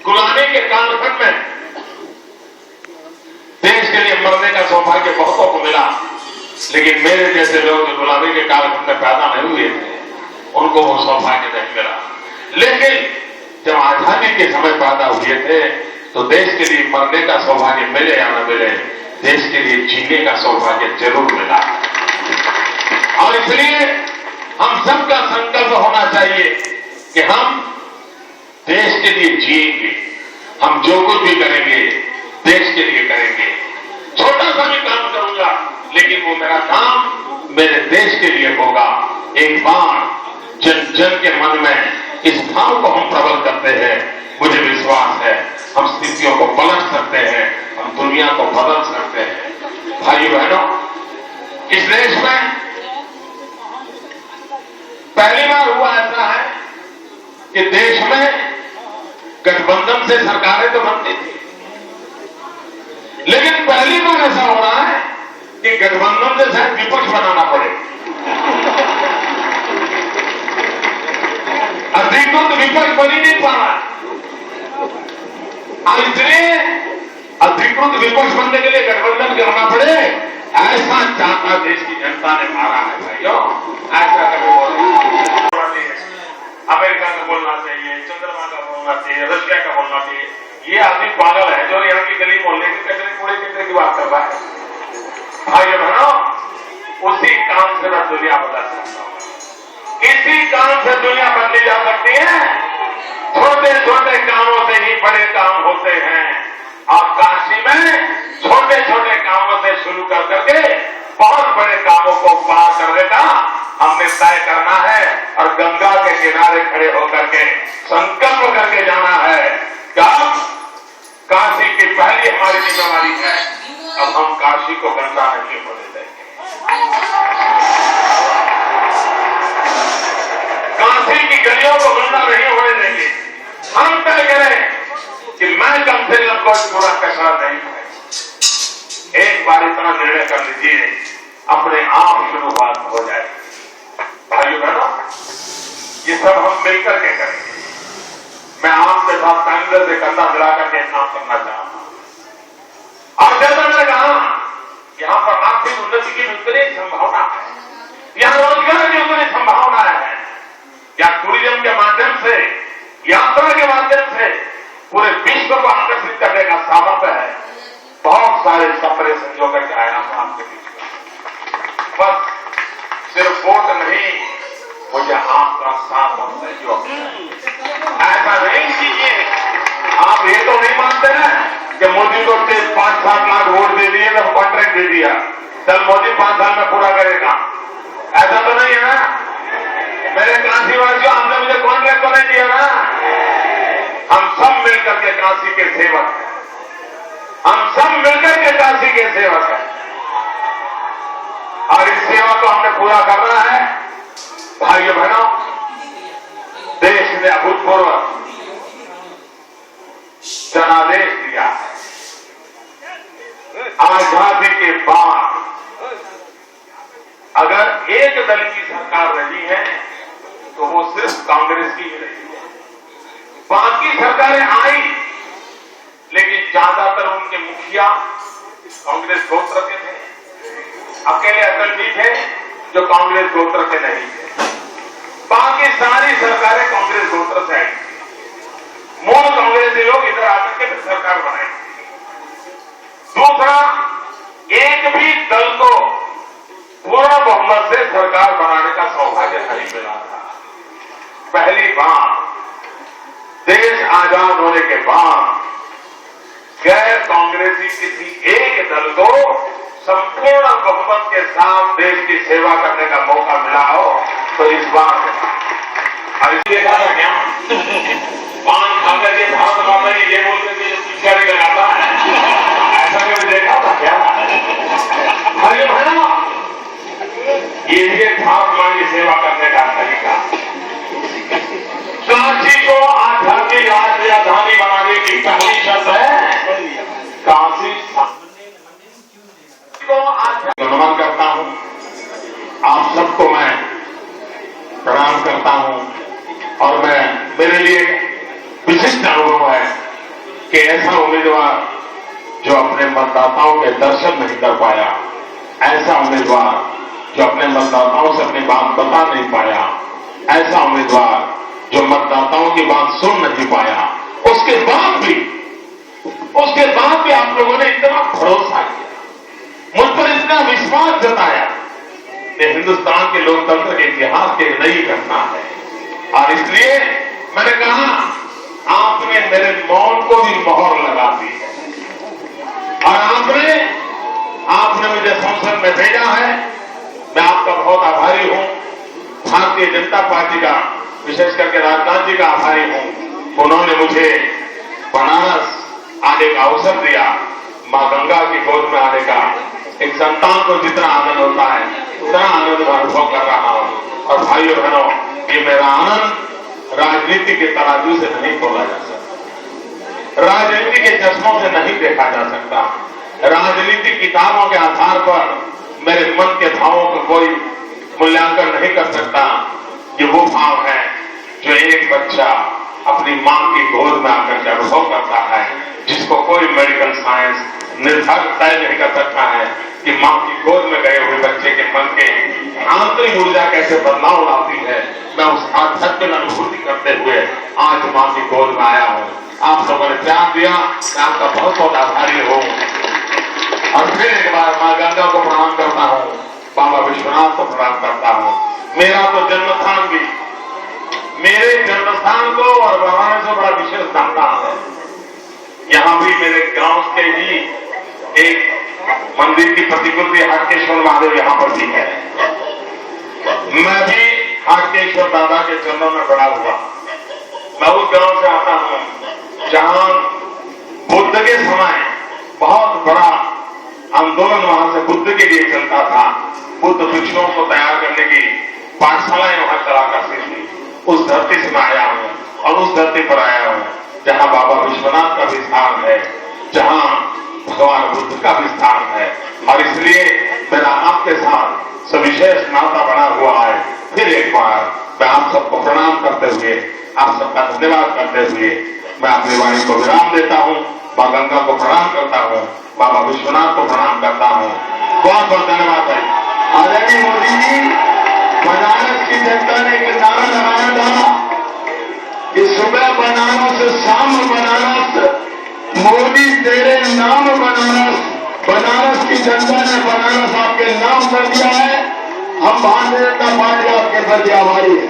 गुलामी के कालखंड में देश के लिए मरने का सौभाग्य बहुतों को मिला, लेकिन मेरे जैसे लोग जो गुलामी के कालखंड में पैदा नहीं हुए थे उनको वो सौभाग्य नहीं मिला। लेकिन जब आजादी के समय पैदा हुए थे तो देश के लिए मरने का सौभाग्य मिले या न मिले, देश के लिए जीने का सौभाग्य जरूर मिला। और इसलिए हम सबका संकल्प होना चाहिए कि हम देश के लिए जिएंगे, हम जो कुछ भी करेंगे देश के लिए करेंगे। छोटा सा भी काम करूंगा लेकिन वो मेरा काम मेरे देश के लिए होगा। एक बार जन जन के मन में इस भाव को हम प्रबल करते हैं, मुझे विश्वास है हम स्थितियों को पलट सकते हैं, हम दुनिया को बदल सकते हैं। भाइयों बहनों, इस देश में पहली बार हुआ ऐसा है कि देश में गठबंधन से सरकारें तो बनती थी, लेकिन पहली बार ऐसा हो रहा है कि गठबंधन से शायद विपक्ष बनाना पड़े। अधिकृत विपक्ष बन ही नहीं पा रहा, और इसलिए अधिकृत विपक्ष बनने के लिए गठबंधन करना पड़े, ऐसा चाहता देश की जनता ने मारा है भाइयों। ऐसा कभी बोलना, अमेरिका का बोलना चाहिए, चंद्रमा का बोलना चाहिए, रशिया का बोलना चाहिए। ये आदमी पागल है जो यहाँ की गली मोहल्ले की कचरे कूड़े कचरे की बात कर रहा है। भाइयों बहनों, उसी काम से मैं दुनिया बदल सकता हूं, इसी काम से दुनिया बदली जा सकती है। छोटे छोटे कामों से ही बड़े काम होते हैं, और काशी में छोटे छोटे कामों से शुरू कर करके बहुत बड़े कामों को पार करने का हमने तय करना है, और गंगा के किनारे खड़े होकर के संकल्प करके जाना है। कब काशी की पहली हमारी जिम्मेवारी है, अब हम काशी को गंगा नहीं होने देंगे। काशी की गलियों को गंदा नहीं होने देंगे। हम तय करें कि मैं कम से कम कोई पूरा कचरा नहीं है। एक बार इतना निर्णय कर लीजिए, अपने आप शुरुआत हो जाए। भाइयों बहनों, ये सब हम मिलकर के करेंगे। मैं आपके साथ कंधे से कंधा मिलाकर के काम करना चाहता हूं। और जैसा मैंने कहा, यहां पर आर्थिक उन्नति की उतनी संभावना है, यहां रोजगार की उतनी संभावना है, या टूरिज्म के माध्यम से, यात्रा के माध्यम से पूरे विश्व को आकर्षित करने का सामर्थ्य है। बहुत सारे सपने संजो करके आया हूं आपके बीच में। बस सिर्फ वोट नहीं, मुझे आपका साथ और सहयोग ऐसा नहीं कीजिए। आप ये तो नहीं मानते ना कि मोदी को 5-7 लाख वोट दे दिए तो कॉन्ट्रैक्ट दे दिया, चल मोदी 5 साल में पूरा करेगा, ऐसा तो नहीं है ना। मेरे काशीवासियों, आपने मुझे कॉन्ट्रैक्ट तो नहीं दिया ना। हम सब मिलकर के काशी के सेवक हैं, हम सब मिलकर के काशी के सेवक हैं, और इस सेवा को हमने पूरा करना है। भाइयों बहनों, देश ने अभूतपूर्व जनादेश दिया है। आजादी के बाद अगर एक दल की सरकार रही है तो वो सिर्फ कांग्रेस की ही रही है। बाकी सरकारें आई, लेकिन ज्यादातर उनके मुखिया कांग्रेस गोत्र के थे। अकेले अटल जी थे जो कांग्रेस गोत्र के नहीं थे। बाकी सारी सरकारें कांग्रेस गोत्र से आई थी। मूल कांग्रेसी लोग इधर आकर के फिर सरकार बनाई। दूसरा, एक भी दल को पूर्ण बहुमत से सरकार बनाने का सौभाग्य नहीं मिला था। पहली बार देश आजाद होने के बाद गैर कांग्रेसी किसी एक दल को संपूर्ण बहुमत के साथ देश की सेवा करने का मौका मिला हो तो इस बार देखा था क्या? पान खाकर के भारत माता की ये बोलते थे शिक्षा भी लगाता है, ऐसा कभी देखा था क्या? भाइयों बहनों, ये भी भारत मां की सेवा करने का तरीका। काशी को आध्यात्मिक राजधानी बनाने की पहली शर्त है काशी को नमन करता हूं। आप सबको मैं प्रणाम करता हूं, और मैं मेरे लिए विशिष्ट अनुभव कि ऐसा उम्मीदवार जो अपने मतदाताओं के दर्शन नहीं कर पाया, ऐसा उम्मीदवार जो अपने मतदाताओं से अपनी बात बता नहीं पाया, ऐसा उम्मीदवार जो मतदाताओं की बात सुन नहीं पाया, उसके बाद भी आप लोगों ने इतना भरोसा किया, मुझ पर इतना विश्वास जताया कि हिंदुस्तान के लोकतंत्र के इतिहास की नई घटना है। और इसलिए मैंने कहा आपने मेरे मौन को भी मोहर लगा दी है और आपने मुझे संसद में भेजा है। मैं आपका बहुत आभारी हूं। भारतीय जनता पार्टी का, विशेष करके राजनाथ जी का आभारी हूं। उन्होंने मुझे बनारस आने का अवसर दिया। मां गंगा की गोद में आने का एक संतान को जितना आनंद होता है उतना आनंद मैं अनुभव कर रहा हूं। और भाइयों बहनों, ये मेरा आनंद राजनीति के तराजू से नहीं तोला जा सकता, राजनीति के चश्मों से नहीं देखा जा सकता, राजनीतिक किताबों के आधार पर मेरे मन के भावों का कोई मूल्यांकन नहीं कर सकता। ये वो भाव है जो एक बच्चा अपनी मां की गोद में आकर के अनुभव करता है, जिसको कोई मेडिकल साइंस निर्धारित तय नहीं कर सकता है कि मां की गोद में गए हुए बच्चे के मन के आंतरिक ऊर्जा कैसे बदलाव लाती है। मैं उस आध्यात्मिक अनुभूति करते हुए आज मां की गोद में आया हूं। आप लोगों ने प्यार दिया, मैं आपका बहुत बहुत आभारी हूं। और फिर एक बार मां गंगा को प्रणाम करता हूं, बाबा विश्वनाथ को प्रणाम करता हूं। मेरा तो जन्मस्थान भी, मेरे जन्मस्थान को और बनाने से बड़ा विशेष नाता है। यहां भी मेरे गांव के ही एक मंदिर की प्रतिकृति हाटकेश्वर महादेव यहां पर भी है। मैं भी हाटकेश्वर दादा के चरणों में बड़ा हुआ। मैं उस गांव से आता हूं जहां बुद्ध के समय बहुत बड़ा आंदोलन वहां से बुद्ध के लिए चलता था। बुद्ध भिक्षुओं को तैयार करने की पाठशालाएं वहां चला करती थी। उस धरती से मैं आया हूं और उस धरती पर आया हूं जहां बाबा विश्वनाथ का भी स्थान है, जहां भगवान बुद्ध का भी स्थान है। और इसलिए मेरा आपके साथ सविशेष नाता बना हुआ है। फिर एक बार मैं आप सबको प्रणाम करते हुए, आप सबका धन्यवाद करते हुए मैं अपनी वाणी को विराम देता हूं। मां गंगा को प्रणाम करता हूं, बाबा विश्वनाथ को प्रणाम करता हूं। बहुत बहुत धन्यवाद भाई। आदरणीय मोदी जी, बनारस की जनता ने एक नारा लगाया था कि सुबह बनारस, शाम बनारस, मोदी तेरे नाम बनारस। बनारस की जनता ने बनारस आपके नाम कर दिया है। हम भारतीय जनता पार्टी आपके प्रति आभारी है।